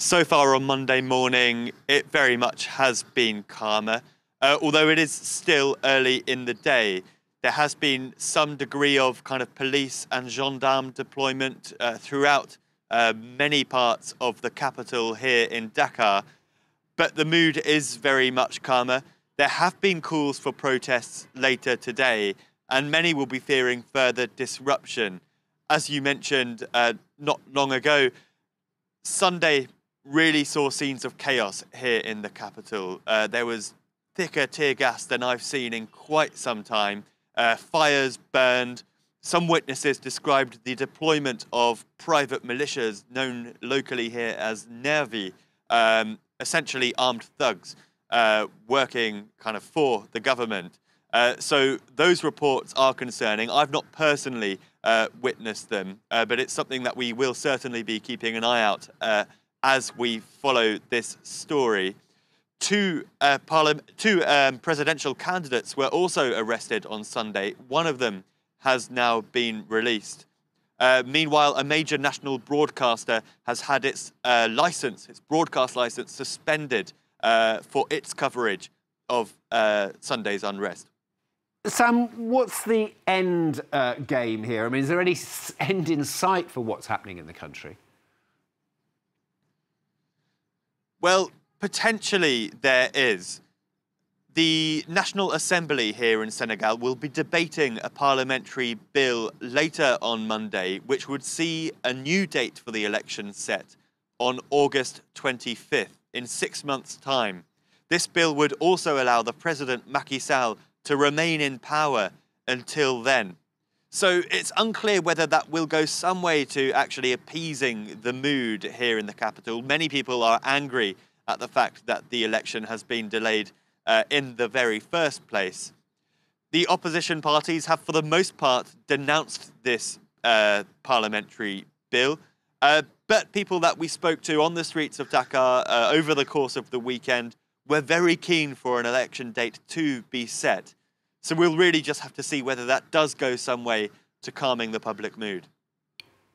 So far on Monday morning, it very much has been calmer. Although it is still early in the day, there has been some degree of kind of police and gendarme deployment throughout many parts of the capital here in Dakar. But the mood is very much calmer. There have been calls for protests later today, and many will be fearing further disruption. As you mentioned not long ago, Sunday really saw scenes of chaos here in the capital. There was thicker tear gas than I've seen in quite some time. Fires burned. Some witnesses described the deployment of private militias known locally here as nervi, essentially armed thugs working kind of for the government. So those reports are concerning. I've not personally witnessed them, but it's something that we will certainly be keeping an eye out as we follow this story. Two presidential candidates were also arrested on Sunday. One of them has now been released. Meanwhile, a major national broadcaster has had its broadcast license suspended for its coverage of Sunday's unrest. Sam, what's the end game here? I mean, is there any end in sight for what's happening in the country? Well, potentially there is. The National Assembly here in Senegal will be debating a parliamentary bill later on Monday, which would see a new date for the election set on August 25th, in 6 months' time. This bill would also allow the President Macky Sall to remain in power until then. So it's unclear whether that will go some way to actually appeasing the mood here in the capital. Many people are angry at the fact that the election has been delayed in the very first place. The opposition parties have, for the most part, denounced this parliamentary bill. But people that we spoke to on the streets of Dakar over the course of the weekend were very keen for an election date to be set. So we'll really just have to see whether that does go some way to calming the public mood.